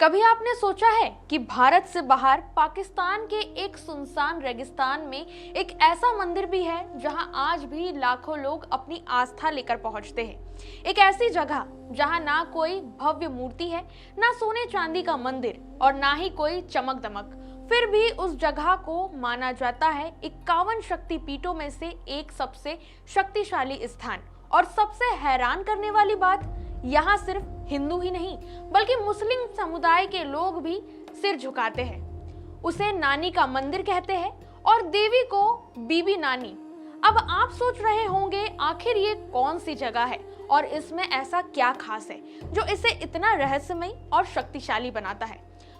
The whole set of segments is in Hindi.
कभी आपने सोचा है कि भारत से बाहर पाकिस्तान के एक सुनसान रेगिस्तान में एक ऐसा मंदिर भी है जहां आज भी लाखों लोग अपनी आस्था लेकर पहुंचते हैं। एक ऐसी जगह जहां ना कोई भव्य मूर्ति है, ना सोने चांदी का मंदिर और ना ही कोई चमक दमक, फिर भी उस जगह को माना जाता है 51 शक्तिपीठों में से एक सबसे शक्तिशाली स्थान। और सबसे हैरान करने वाली बात, यहाँ सिर्फ हिंदू ही नहीं बल्कि मुस्लिम समुदाय के लोग भी सिर झुकाते हैं। उसे नानी का मंदिर कहते हैं और देवी को बीबी नानी। अब आप सोच रहे होंगे आखिर ये कौन सी जगह है और इसमें ऐसा क्या खास है जो इसे इतना रहस्यमय और शक्तिशाली बनाता है।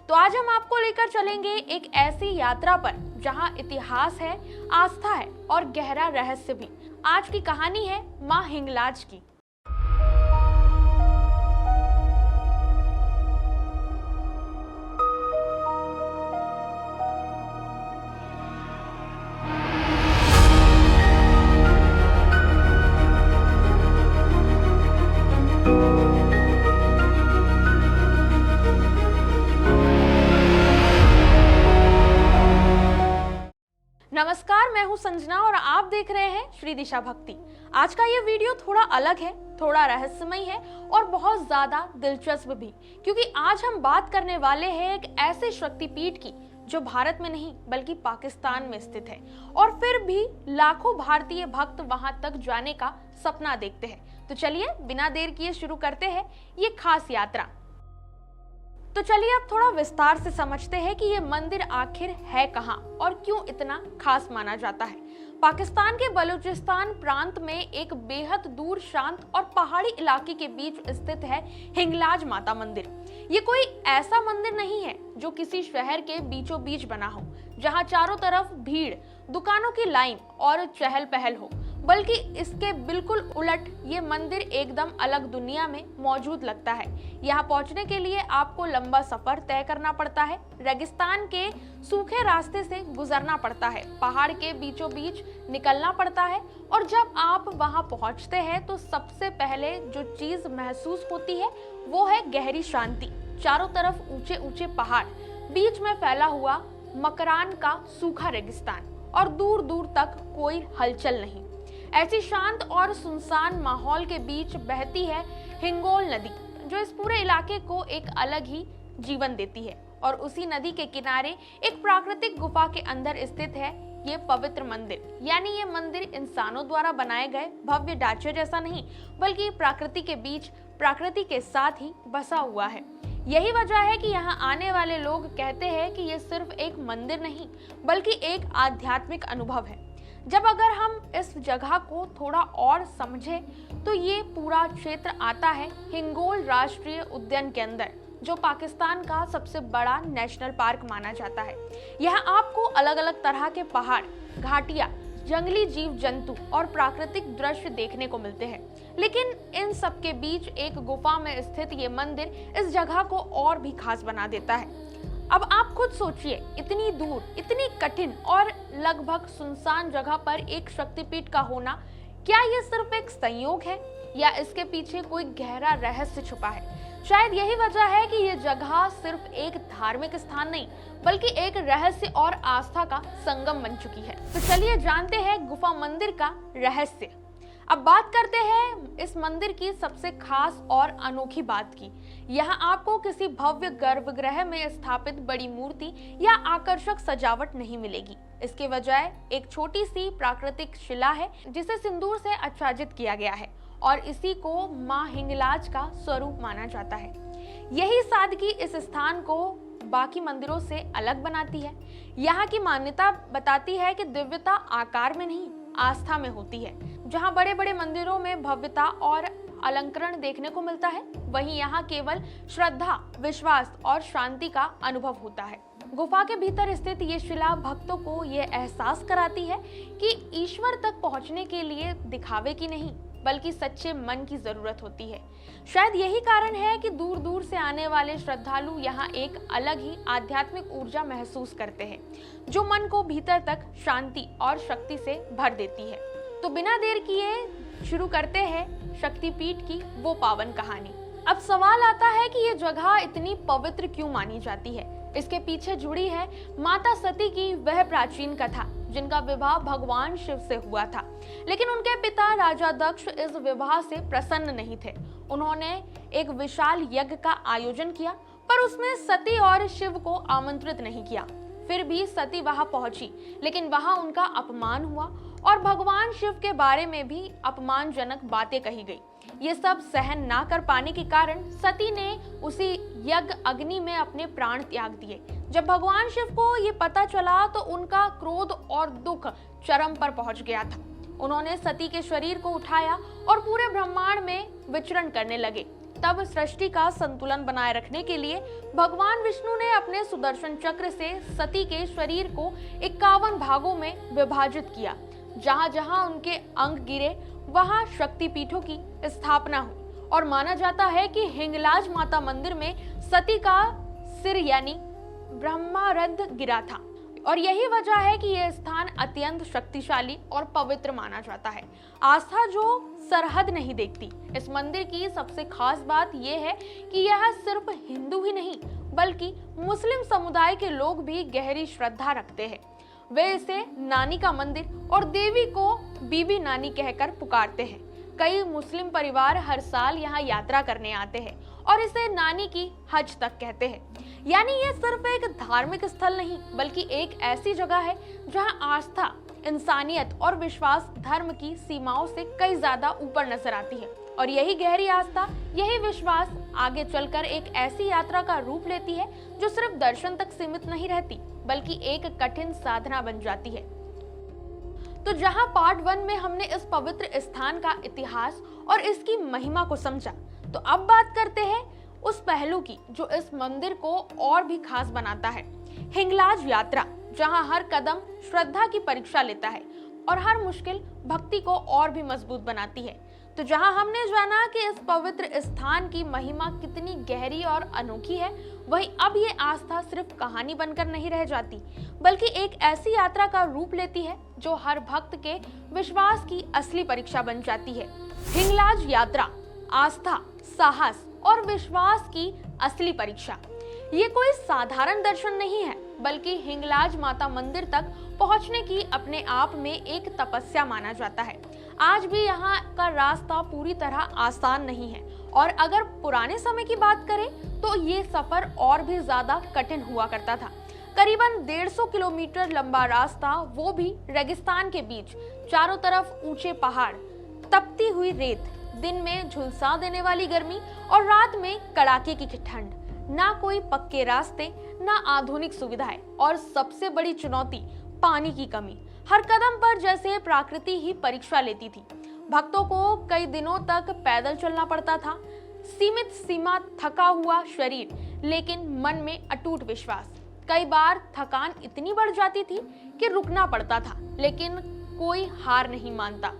तो आज हम आपको लेकर चलेंगे एक ऐसी यात्रा पर जहां इतिहास है, आस्था है और गहरा रहस्य भी। आज की कहानी है मां हिंगलाज की। नमस्कार, मैं हूं संजना और आप देख रहे हैं श्री दिशा भक्ति। आज का ये वीडियो थोड़ा अलग है, थोड़ा रहस्यमय है और बहुत ज्यादा दिलचस्प भी, क्योंकि आज हम बात करने वाले हैं एक ऐसे शक्तिपीठ की जो भारत में नहीं बल्कि पाकिस्तान में स्थित है और फिर भी लाखों भारतीय भक्त वहां तक जाने का सपना देखते हैं। तो चलिए बिना देर किए शुरू करते हैं ये खास यात्रा। तो चलिए अब थोड़ा विस्तार से समझते हैं कि ये मंदिर आखिर है कहाँ और क्यों इतना खास माना जाता है। पाकिस्तान के बलूचिस्तान प्रांत में एक बेहद दूर, शांत और पहाड़ी इलाके के बीच स्थित है हिंगलाज माता मंदिर। ये कोई ऐसा मंदिर नहीं है जो किसी शहर के बीचों बीच बना हो, जहाँ चारों तरफ भीड़, दुकानों की लाइन और चहल पहल हो, बल्कि इसके बिल्कुल उलट ये मंदिर एकदम अलग दुनिया में मौजूद लगता है। यहाँ पहुँचने के लिए आपको लंबा सफर तय करना पड़ता है, रेगिस्तान के सूखे रास्ते से गुजरना पड़ता है, पहाड़ के बीचों बीच निकलना पड़ता है और जब आप वहाँ पहुँचते हैं तो सबसे पहले जो चीज़ महसूस होती है वो है गहरी शांति। चारों तरफ ऊंचे ऊंचे पहाड़, बीच में फैला हुआ मकरान का सूखा रेगिस्तान और दूर दूर तक कोई हलचल नहीं। ऐसी शांत और सुनसान माहौल के बीच बहती है हिंगोल नदी, जो इस पूरे इलाके को एक अलग ही जीवन देती है। और उसी नदी के किनारे एक प्राकृतिक गुफा के अंदर स्थित है ये पवित्र मंदिर। यानी ये मंदिर इंसानों द्वारा बनाए गए भव्य ढांचे जैसा नहीं बल्कि प्रकृति के बीच, प्रकृति के साथ ही बसा हुआ है। यही वजह है कि यहाँ आने वाले लोग कहते हैं कि ये सिर्फ एक मंदिर नहीं बल्कि एक आध्यात्मिक अनुभव है। जब अगर हम इस जगह को थोड़ा और समझें तो ये पूरा क्षेत्र आता है हिंगोल राष्ट्रीय उद्यान के अंदर, जो पाकिस्तान का सबसे बड़ा नेशनल पार्क माना जाता है। यहाँ आपको अलग अलग तरह के पहाड़, घाटियाँ, जंगली जीव जंतु और प्राकृतिक दृश्य देखने को मिलते हैं। लेकिन इन सब के बीच एक गुफा में स्थित ये मंदिर इस जगह को और भी खास बना देता है। अब आप खुद सोचिए, इतनी दूर, इतनी कठिन और लगभग सुनसान जगह पर एक शक्तिपीठ का होना, क्या ये सिर्फ एक संयोग है या इसके पीछे कोई गहरा रहस्य छुपा है? शायद यही वजह है कि ये जगह सिर्फ एक धार्मिक स्थान नहीं बल्कि एक रहस्य और आस्था का संगम बन चुकी है। तो चलिए जानते हैं गुफा मंदिर का रहस्य। अब बात करते हैं इस मंदिर की सबसे खास और अनोखी बात की। यहाँ आपको किसी भव्य गर्भगृह में स्थापित बड़ी मूर्ति या आकर्षक सजावट नहीं मिलेगी। इसके बजाय एक छोटी सी प्राकृतिक शिला है जिसे सिंदूर से आच्छादित किया गया है और इसी को मां हिंगलाज का स्वरूप माना जाता है। यही सादगी इस स्थान को बाकी मंदिरों से अलग बनाती है। यहाँ की मान्यता बताती है कि दिव्यता आकार में नहीं, आस्था में होती है। जहाँ बड़े बड़े मंदिरों में भव्यता और अलंकरण देखने को मिलता है, वहीं यहाँ केवल श्रद्धा, विश्वास और शांति का अनुभव होता है। गुफा के भीतर स्थित ये शिला भक्तों को ये एहसास कराती है कि ईश्वर तक पहुँचने के लिए दिखावे की नहीं बल्कि सच्चे मन की जरूरत होती है। शायद यही कारण है कि दूर दूर से आने वाले श्रद्धालु यहाँ एक अलग ही आध्यात्मिक ऊर्जा महसूस करते हैं, जो मन को भीतर तक शांति और शक्ति से भर देती है। तो बिना देर किए शुरू करते हैं शक्तिपीठ की वो पावन कहानी। अब सवाल आता है कि ये जगह इतनी पवित्र क्यों मानी जाती है। इसके पीछे जुड़ी है माता सती की वह प्राचीन कथा जिनका विवाह भगवान शिव से हुआ था, लेकिन उनके पिता राजा दक्ष इस विवाह से प्रसन्न नहीं थे। उन्होंने एक विशाल यज्ञ का आयोजन किया, पर उसमें सती और शिव को आमंत्रित नहीं किया। फिर भी सती वहां पहुंची, लेकिन वहां उनका अपमान हुआ और भगवान शिव के बारे में भी अपमानजनक बातें कही गई। ये सब सहन ना कर पाने के कारण सती ने उसी यज्ञ अग्नि में अपने प्राण त्याग दिए। जब भगवान शिव को ये पता चला तो उनका क्रोध और दुख चरम पर पहुंच गया था। उन्होंने सती के शरीर को उठाया और पूरे ब्रह्मांड में विचरण करने लगे। तब सृष्टि का संतुलन बनाए रखने के लिए भगवान विष्णु ने अपने सुदर्शन चक्र से सती के शरीर को 51 भागों में विभाजित किया। जहां जहां उनके अंग गिरे वहां शक्तिपीठों की स्थापना हुई और माना जाता है कि हिंगलाज माता मंदिर में सती का सिर यानी ब्रह्मारंध गिरा था और यही वजह है कि यह स्थान अत्यंत शक्तिशाली और पवित्र माना जाता है। आस्था जो सरहद नहीं देखती। इस मंदिर की सबसे खास बात यह है कि यह सिर्फ हिंदू ही नहीं बल्कि मुस्लिम समुदाय के लोग भी गहरी श्रद्धा रखते हैं। वे इसे नानी का मंदिर और देवी को बीबी नानी कहकर पुकारते हैं। कई मुस्लिम परिवार हर साल यहाँ यात्रा करने आते हैं और इसे नानी की हज तक कहते हैं। यानी ये सिर्फ एक धार्मिक स्थल नहीं बल्कि एक ऐसी जगह है जहाँ आस्था, इंसानियत और विश्वास धर्म की सीमाओं से कई ज्यादा ऊपर नजर आती है। और यही गहरी आस्था, यही विश्वास आगे चलकर एक ऐसी यात्रा का रूप लेती है जो सिर्फ दर्शन तक सीमित नहीं रहती बल्कि एक कठिन साधना बन जाती है। तो जहां पार्ट 1 में हमने इस पवित्र स्थान का इतिहास और इसकी महिमा को समझा, तो अब बात करते हैं उस पहलू की जो इस मंदिर को और भी खास बनाता है, हिंगलाज यात्रा, जहां हर कदम श्रद्धा की परीक्षा लेता है और हर मुश्किल भक्ति को और भी मजबूत बनाती है। तो जहां हमने जाना कि इस पवित्र स्थान की महिमा कितनी गहरी और अनोखी है, वहीं अब ये आस्था सिर्फ कहानी बनकर नहीं रह जाती बल्कि एक ऐसी यात्रा का रूप लेती है जो हर भक्त के विश्वास की असली परीक्षा बन जाती है। हिंगलाज यात्रा, आस्था, साहस और विश्वास की असली परीक्षा। ये कोई साधारण दर्शन नहीं है बल्कि हिंगलाज माता मंदिर तक पहुंचने की अपने आप में एक तपस्या माना जाता है। आज भी यहाँ का रास्ता पूरी तरह आसान नहीं है और अगर पुराने समय की बात करें तो ये सफर और भी ज्यादा कठिन हुआ करता था। करीबन 150 किलोमीटर लंबा रास्ता, वो भी रेगिस्तान के बीच, चारों तरफ ऊंचे पहाड़, तपती हुई रेत, दिन में झुलसा देने वाली गर्मी और रात में कड़ाके की ठंड। ना कोई पक्के रास्ते, ना आधुनिक सुविधाएं और सबसे बड़ी चुनौती पानी की कमी। हर कदम पर जैसे प्रकृति ही परीक्षा लेती थी। भक्तों को कई दिनों तक पैदल चलना पड़ता था। सीमित सीमा, थका हुआ शरीर, लेकिन मन में अटूट विश्वास। कई बार थकान इतनी बढ़ जाती थी कि रुकना पड़ता था, लेकिन कोई हार नहीं मानता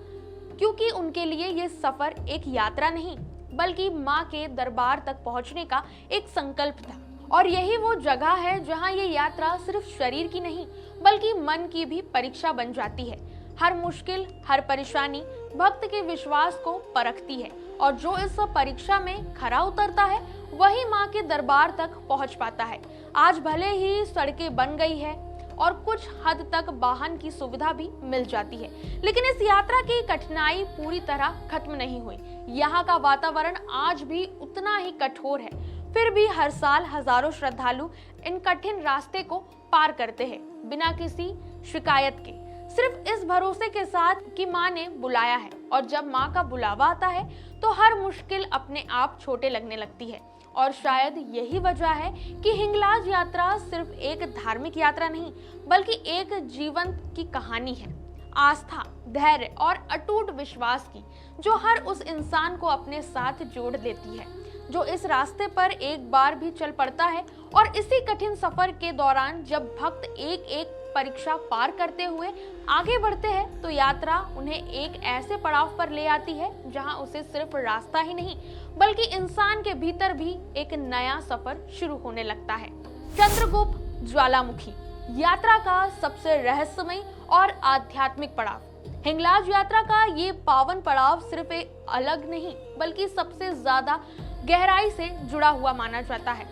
क्योंकि उनके लिए ये सफर एक यात्रा नहीं बल्कि माँ के दरबार तक पहुँचने का एक संकल्प था। और यही वो जगह है जहाँ ये यात्रा सिर्फ शरीर की नहीं बल्कि मन की भी परीक्षा बन जाती है। हर मुश्किल, हर परेशानी भक्त के विश्वास को परखती है और जो इस परीक्षा में खरा उतरता है वही माँ के दरबार तक पहुँच पाता है। आज भले ही सड़कें बन गई है और कुछ हद तक वाहन की सुविधा भी मिल जाती है, लेकिन इस यात्रा की कठिनाई पूरी तरह खत्म नहीं हुई। यहाँ का वातावरण आज भी उतना ही कठोर है, फिर भी हर साल हजारों श्रद्धालु इन कठिन रास्ते को पार करते हैं बिना किसी शिकायत के, सिर्फ इस भरोसे के साथ कि माँ ने बुलाया है। और जब माँ का बुलावा आता है तो हर मुश्किल अपने आप छोटे लगने लगती है। और शायद यही वजह है कि हिंगलाज यात्रा सिर्फ एक धार्मिक यात्रा नहीं बल्कि एक जीवन की कहानी है, आस्था, धैर्य और अटूट विश्वास की, जो हर उस इंसान को अपने साथ जोड़ लेती है जो इस रास्ते पर एक बार भी चल पड़ता है। और इसी कठिन सफर के दौरान जब भक्त एक एक परीक्षा पार करते हुए आगे बढ़ते हैं तो यात्रा उन्हें एक ऐसे पड़ाव पर ले आती है जहां उसे सिर्फ रास्ता ही नहीं बल्कि इंसान के भीतर भी एक नया सफर शुरू होने लगता है। चंद्रगुप्त ज्वालामुखी यात्रा का सबसे रहस्यमय और आध्यात्मिक पड़ाव। हिंगलाज यात्रा का ये पावन पड़ाव सिर्फ एक अलग नहीं बल्कि सबसे ज्यादा गहराई से जुड़ा हुआ माना जाता है।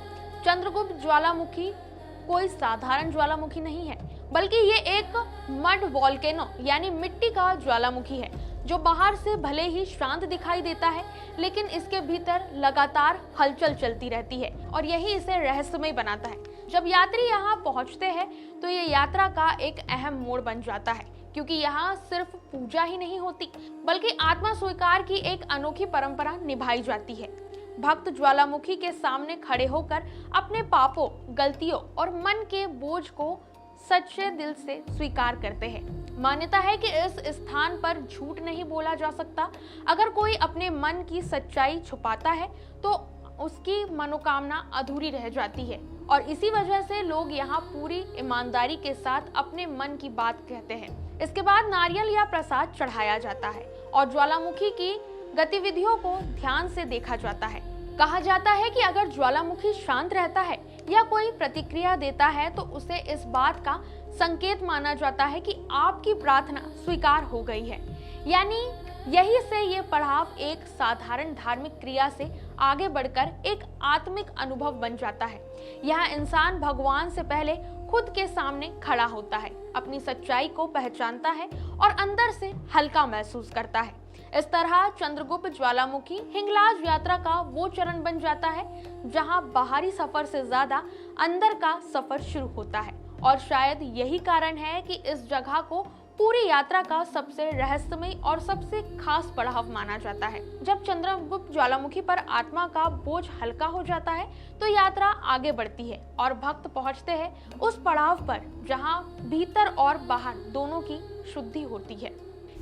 चंद्रगुप्त ज्वालामुखी कोई साधारण ज्वालामुखी नहीं है, बल्कि ये एक मड वॉल्केनो यानी मिट्टी का ज्वालामुखी है, जो बाहर से भले ही शांत दिखाई देता है, लेकिन इसके भीतर लगातार हलचल चलती रहती है और यही इसे रहस्यमय बनाता है। जब यात्री यहाँ पहुँचते हैं तो ये यात्रा का एक अहम मोड़ बन जाता है, क्योंकि यहाँ सिर्फ पूजा ही नहीं होती, बल्कि आत्मा स्वीकार की एक अनोखी परंपरा निभाई जाती है। भक्त ज्वालामुखी के सामने खड़े होकर अपने पापों, गलतियों और मन के बोझ को सच्चे दिल से स्वीकार करते हैं। मान्यता है कि इस स्थान पर झूठ नहीं बोला जा सकता। अगर कोई अपने मन की सच्चाई छुपाता है तो उसकी मनोकामना अधूरी रह जाती है, और इसी वजह से लोग यहाँ पूरी ईमानदारी के साथ अपने मन की बात कहते हैं। इसके बाद नारियल या प्रसाद चढ़ाया जाता है और ज्वालामुखी की गतिविधियों को ध्यान से देखा जाता है। कहा जाता है कि अगर ज्वालामुखी शांत रहता है या कोई प्रतिक्रिया देता है तो उसे इस बात का संकेत माना जाता है कि आपकी प्रार्थना स्वीकार हो गई है। यानी यही से ये पड़ाव एक साधारण धार्मिक क्रिया से आगे बढ़कर एक आत्मिक अनुभव बन जाता है। यहाँ इंसान भगवान से पहले खुद के सामने खड़ा होता है, अपनी सच्चाई को पहचानता है और अंदर से हल्का महसूस करता है। इस तरह चंद्रगुप्त ज्वालामुखी हिंगलाज यात्रा का वो चरण बन जाता है जहां बाहरी सफर से ज्यादा अंदर का सफर शुरू होता है, और शायद यही कारण है कि इस जगह को पूरी यात्रा का सबसे रहस्यमय और सबसे खास पड़ाव माना जाता है। जब चंद्रगुप्त ज्वालामुखी पर आत्मा का बोझ हल्का हो जाता है तो यात्रा आगे बढ़ती है और भक्त पहुंचते हैं उस पड़ाव पर जहां भीतर और बाहर दोनों की शुद्धि होती है।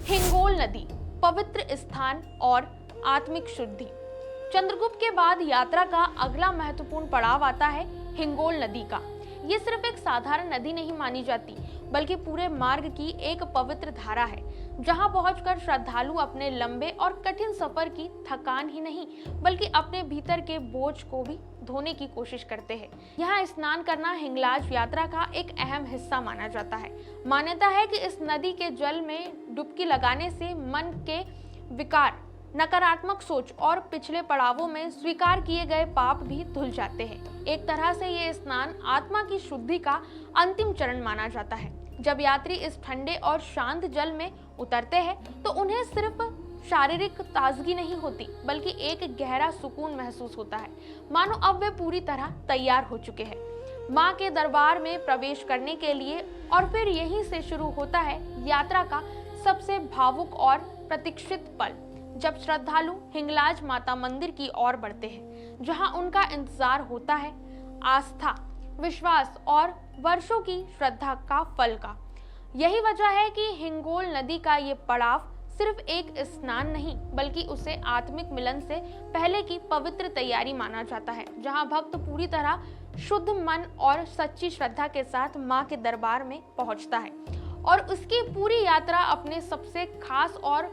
हिंगोल नदी, पवित्र स्थान और आत्मिक शुद्धि। चंद्रगुप्त के बाद यात्रा का अगला महत्वपूर्ण पड़ाव आता है हिंगोल नदी का। ये सिर्फ एक साधारण नदी नहीं मानी जाती, बल्कि पूरे मार्ग की एक पवित्र धारा है, जहां पहुंचकर श्रद्धालु अपने लंबे और कठिन सफर की थकान ही नहीं, बल्कि अपने भीतर के बोझ को भी धोने की कोशिश करते हैं। यहाँ स्नान करना हिंगलाज यात्रा का एक अहम हिस्सा माना जाता है। मान्यता है कि इस नदी के जल में डुबकी लगाने से मन के विकार, नकारात्मक सोच और पिछले पड़ावों में स्वीकार किए गए पाप भी धुल जाते हैं। एक तरह से ये स्नान आत्मा की शुद्धि का अंतिम चरण माना जाता है। जब यात्री इस ठंडे और शांत जल में उतरते हैं तो उन्हें सिर्फ शारीरिक ताजगी नहीं होती, बल्कि एक गहरा सुकून महसूस होता है, मानो अब वे पूरी तरह तैयार हो चुके हैं माँ के दरबार में प्रवेश करने के लिए। और फिर यहीं से शुरू होता है यात्रा का सबसे भावुक और प्रतीक्षित पल, जब श्रद्धालु हिंगलाज माता मंदिर की ओर बढ़ते हैं, जहां उनका इंतजार होता है आस्था, विश्वास और वर्षों की श्रद्धा का फल का। यही वजह है कि हिंगोल नदी का ये पड़ाव सिर्फ एक स्नान नहीं, बल्कि उसे आत्मिक मिलन से पहले की पवित्र तैयारी माना जाता है, जहां भक्त पूरी तरह शुद्ध मन और सच्ची श्रद्धा के साथ मां के दरबार में पहुंचता है और उसकी पूरी यात्रा अपने सबसे खास और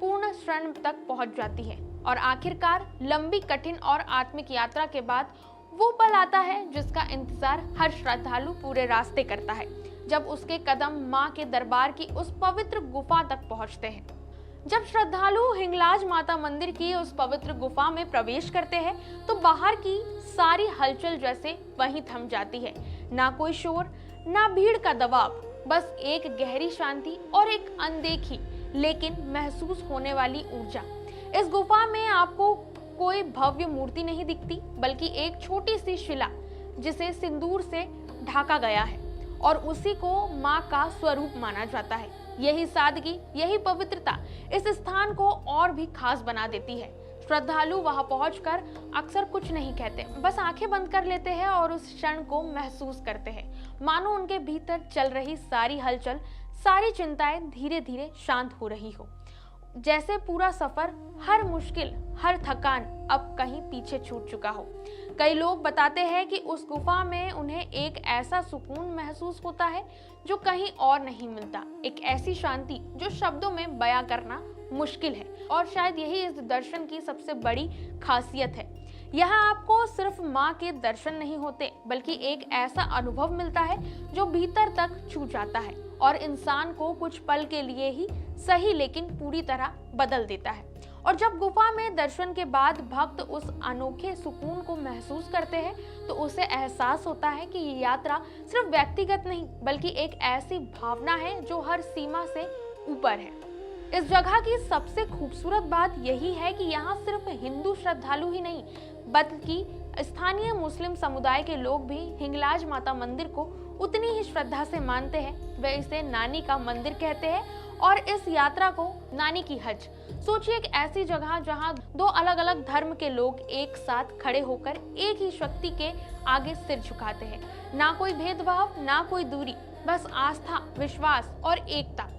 पूर्ण क्षण तक पहुंच जाती है। और आखिरकार लंबी, कठिन और आत्मिक यात्रा के बाद वो पल आता है जिसका इंतजार हर श्रद्धालु पूरे रास्ते करता है, जब उसके कदम मां के दरबार की उस पवित्र गुफा तक पहुंचते हैं। जब श्रद्धालु हिंगलाज माता मंदिर की उस पवित्र गुफा में प्रवेश करते हैं तो बाहर की सारी हलचल जैसे वहीं थम जाती है। ना कोई शोर, ना भीड़ का दबाव, बस एक गहरी शांति और एक अनदेखी लेकिन महसूस होने वाली ऊर्जा। इस गुफा में आपको कोई भव्य मूर्ति नहीं दिखती, बल्कि एक छोटी सी शिला जिसे सिंदूर से ढका गया है और उसी को मां का स्वरूप माना जाता है। यही सादगी, यही पवित्रता इस स्थान को और भी खास बना देती है। श्रद्धालु वहां पहुंचकर अक्सर कुछ नहीं कहते, बस आंखें बंद कर लेते हैं और उस क्षण को महसूस करते हैं, मानो उनके भीतर चल रही सारी हलचल, सारी चिंताएं धीरे धीरे शांत हो रही हो। जैसे पूरा सफर, हर मुश्किल, हर थकान अब कहीं पीछे छूट चुका हो। कई लोग बताते हैं कि उस गुफा में उन्हें एक ऐसा सुकून महसूस होता है जो कहीं और नहीं मिलता, एक ऐसी शांति जो शब्दों में बयां करना मुश्किल है। और शायद यही इस दर्शन की सबसे बड़ी खासियत है। यहाँ आपको सिर्फ माँ के दर्शन नहीं होते, बल्कि एक ऐसा अनुभव मिलता है जो भीतर तक छू जाता है और इंसान को कुछ पल के लिए ही सही लेकिन पूरी तरह बदल देता है। और जब गुफा में दर्शन के बाद भक्त उस अनोखे सुकून को महसूस करते हैं तो उसे एहसास होता है कि ये यात्रा सिर्फ व्यक्तिगत नहीं बल्कि एक ऐसी भावना है जो हर सीमा से ऊपर है। इस जगह की सबसे खूबसूरत बात यही है कि यहाँ सिर्फ हिंदू श्रद्धालु ही नहीं बल्कि स्थानीय मुस्लिम समुदाय के लोग भी हिंगलाज माता मंदिर को उतनी ही श्रद्धा से मानते हैं। वे इसे नानी का मंदिर कहते हैं और इस यात्रा को नानी की हज। सोचिए एक ऐसी जगह जहां दो अलग अलग धर्म के लोग एक साथ खड़े होकर एक ही शक्ति के आगे सिर झुकाते हैं। ना कोई भेदभाव, ना कोई दूरी, बस आस्था, विश्वास और एकता।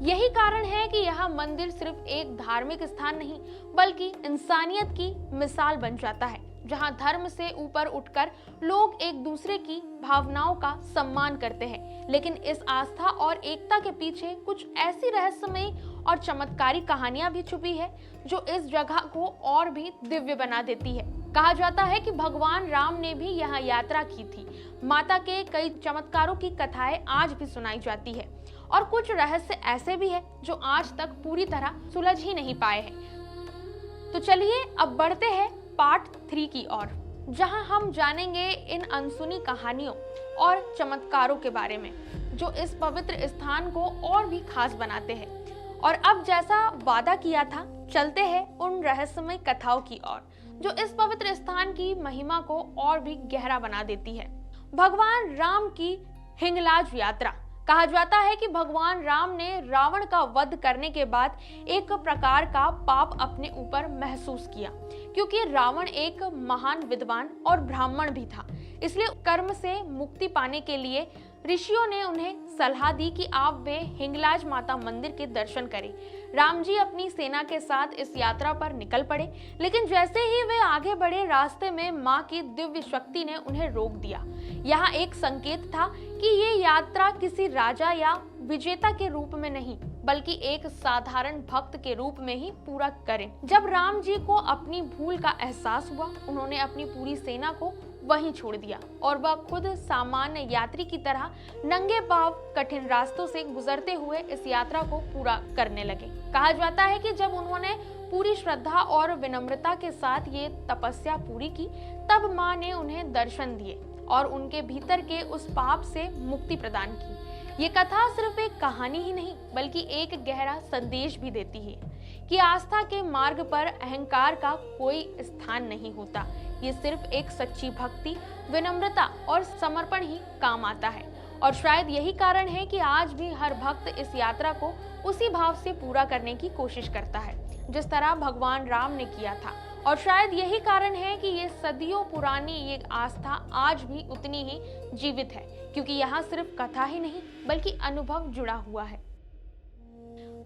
यही कारण है कि यह मंदिर सिर्फ एक धार्मिक स्थान नहीं बल्कि इंसानियत की मिसाल बन जाता है, जहां धर्म से ऊपर उठकर लोग एक दूसरे की भावनाओं का सम्मान करते हैं। लेकिन इस आस्था और एकता के पीछे कुछ ऐसी रहस्यमयी और चमत्कारी कहानियां भी छुपी है जो इस जगह को और भी दिव्य बना देती है। कहा जाता है कि भगवान राम ने भी यहाँ यात्रा की थी। माता के कई चमत्कारों की कथाएं आज भी सुनाई जाती है और कुछ रहस्य ऐसे भी है जो आज तक पूरी तरह सुलझ ही नहीं पाए हैं। तो चलिए अब बढ़ते हैं पार्ट 3 की ओर, जहां हम जानेंगे इन अनसुनी कहानियों और चमत्कारों के बारे में जो इस पवित्र स्थान को और भी खास बनाते हैं। और अब जैसा वादा किया था, चलते हैं उन रहस्यमय कथाओं की ओर जो इस पवित्र स्थान की महिमा को और भी गहरा बना देती है। भगवान राम की हिंगलाज यात्रा। कहा जाता है कि भगवान राम ने रावण का वध करने के बाद एक प्रकार का पाप अपने ऊपर महसूस किया, क्योंकि रावण एक महान विद्वान और ब्राह्मण भी था। इसलिए कर्म से मुक्ति पाने के लिए ऋषियों ने उन्हें सलाह दी कि आप वे हिंगलाज माता मंदिर के दर्शन करें। राम जी अपनी सेना के साथ इस यात्रा पर निकल पड़े, लेकिन जैसे ही वे आगे बढ़े रास्ते में मां की दिव्य शक्ति ने उन्हें रोक दिया। यहाँ एक संकेत था कि ये यात्रा किसी राजा या विजेता के रूप में नहीं बल्कि एक साधारण भक्त के रूप में ही पूरा करें। जब राम जी को अपनी भूल का एहसास हुआ, उन्होंने अपनी पूरी सेना को वहीं छोड़ दिया और वह खुद सामान्य यात्री की तरह नंगे पांव कठिन रास्तों से गुजरते हुए इस यात्रा को पूरा करने लगे। कहा जाता है कि जब उन्होंने पूरी श्रद्धा और विनम्रता के साथ ये तपस्या पूरी की, तब मां ने उन्हें दर्शन दिए और उनके भीतर के उस पाप से मुक्ति प्रदान की। ये कथा सिर्फ एक कहानी ही नहीं बल्कि एक गहरा संदेश भी देती है कि आस्था के मार्ग पर अहंकार का कोई स्थान नहीं होता। ये सिर्फ एक सच्ची भक्ति, विनम्रता और समर्पण ही काम आता है। और शायद यही कारण है कि आज भी हर भक्त इस यात्रा को उसी भाव से पूरा करने की कोशिश करता है जिस तरह भगवान राम ने किया था। और शायद यही कारण है कि ये सदियों पुरानी ये आस्था आज भी उतनी ही जीवित है, क्योंकि यहाँ सिर्फ कथा ही नहीं बल्कि अनुभव जुड़ा हुआ है।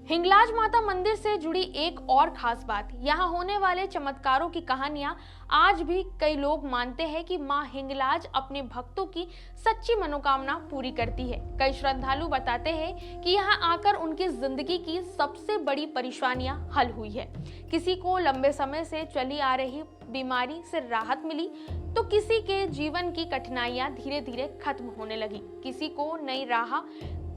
हिंगलाज माता मंदिर से जुड़ी एक और खास बात, यहाँ होने वाले चमत्कारों की कहानियां आज भी कई लोग मानते हैं कि माँ हिंगलाज अपने भक्तों की सच्ची मनोकामना पूरी करती है। कई श्रद्धालु बताते हैं कि यहाँ आकर उनकी जिंदगी की सबसे बड़ी परेशानियां हल हुई है। किसी को लंबे समय से चली आ रही बीमारी से राहत मिली तो किसी के जीवन की कठिनाइयां धीरे धीरे खत्म होने लगी, किसी को नई राह,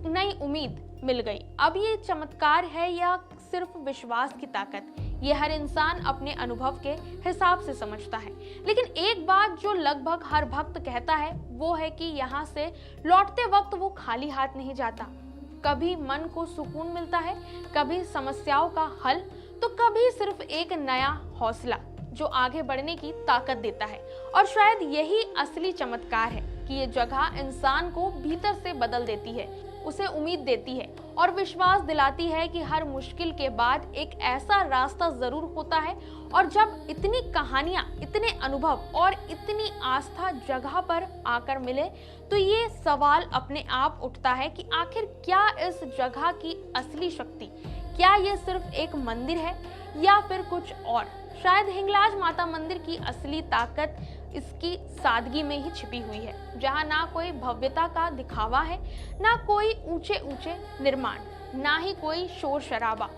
नई उम्मीद मिल गई। अब ये चमत्कार है या सिर्फ विश्वास की ताकत, ये हर इंसान अपने अनुभव के हिसाब से समझता है। लेकिन एक बात जो लगभग हर भक्त कहता है वो है कि यहाँ से लौटते वक्त वो खाली हाथ नहीं जाता। कभी मन को सुकून मिलता है, कभी समस्याओं का हल, तो कभी सिर्फ एक नया हौसला जो आगे बढ़ने की ताकत देता है। और शायद यही असली चमत्कार है कि ये जगह इंसान को भीतर से बदल देती है, उसे उम्मीद देती है और विश्वास दिलाती है कि हर मुश्किल के बाद एक ऐसा रास्ता जरूर होता है। और जब इतनी कहानियां, इतने अनुभव और इतनी आस्था जगह पर आकर मिले तो ये सवाल अपने आप उठता है कि आखिर क्या इस जगह की असली शक्ति, क्या ये सिर्फ एक मंदिर है या फिर कुछ और? शायद हिंगलाज माता मंदिर की असली ताकत इसकी सादगी में ही छिपी हुई है, जहाँ ना कोई भव्यता का दिखावा है, ना कोई ऊंचे ऊंचे निर्माण, ना ही कोई शोर शराबा,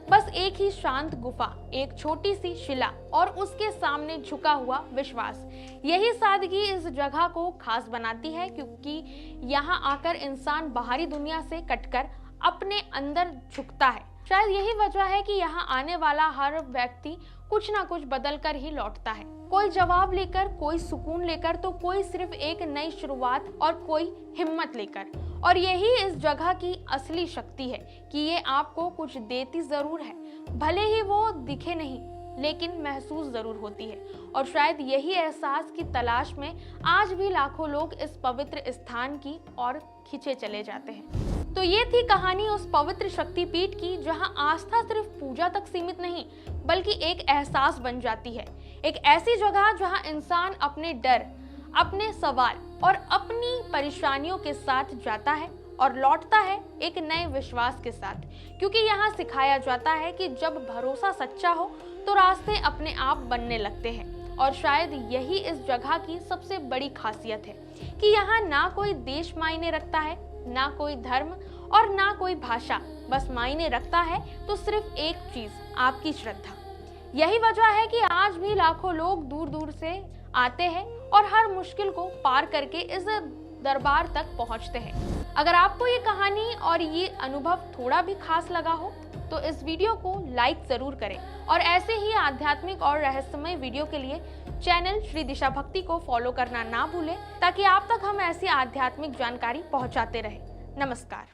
बस एक ही शांत गुफा, एक छोटी सी शिला और उसके सामने झुका हुआ विश्वास। यही सादगी इस जगह को खास बनाती है, क्योंकि यहाँ आकर इंसान बाहरी दुनिया से कटकर अपने अंदर झुकता है, शायद यही वजह है कि यहाँ आने वाला हर व्यक्ति कुछ ना कुछ बदल कर ही लौटता है। कोई जवाब लेकर, कोई सुकून लेकर, तो कोई सिर्फ एक नई शुरुआत और कोई हिम्मत लेकर। और यही इस जगह की असली शक्ति है कि ये आपको कुछ देती जरूर है, भले ही वो दिखे नहीं, लेकिन महसूस जरूर होती है। और शायद यही एहसास की तलाश में आज भी लाखों लोग इस पवित्र स्थान की ओर खींचे चले जाते हैं। तो ये थी कहानी उस पवित्र शक्तिपीठ की जहां आस्था सिर्फ पूजा तक सीमित नहीं, बल्कि एक एहसास बन जाती है। एक ऐसी जगह जहां इंसान अपने डर, अपने सवाल और अपनी परेशानियों के साथ जाता है और लौटता है एक नए विश्वास के साथ। क्योंकि यहाँ सिखाया जाता है कि जब भरोसा सच्चा हो तो रास्ते अपने आप बनने लगते हैं। और शायद यही इस जगह की सबसे बड़ी खासियत है कि यहाँ ना कोई देश मायने रखता है, ना कोई धर्म और ना कोई भाषा। बस मायने रखता है तो सिर्फ एक चीज, आपकी श्रद्धा। यही वजह है कि आज भी लाखों लोग दूर दूर से आते हैं और हर मुश्किल को पार करके इस दरबार तक पहुंचते हैं। अगर आपको ये कहानी और ये अनुभव थोड़ा भी खास लगा हो तो इस वीडियो को लाइक जरूर करें और ऐसे ही आध्यात्मिक और रहस्यमय वीडियो के लिए चैनल श्री दिशा भक्ति को फॉलो करना ना भूलें, ताकि आप तक हम ऐसी आध्यात्मिक जानकारी पहुंचाते रहें। नमस्कार।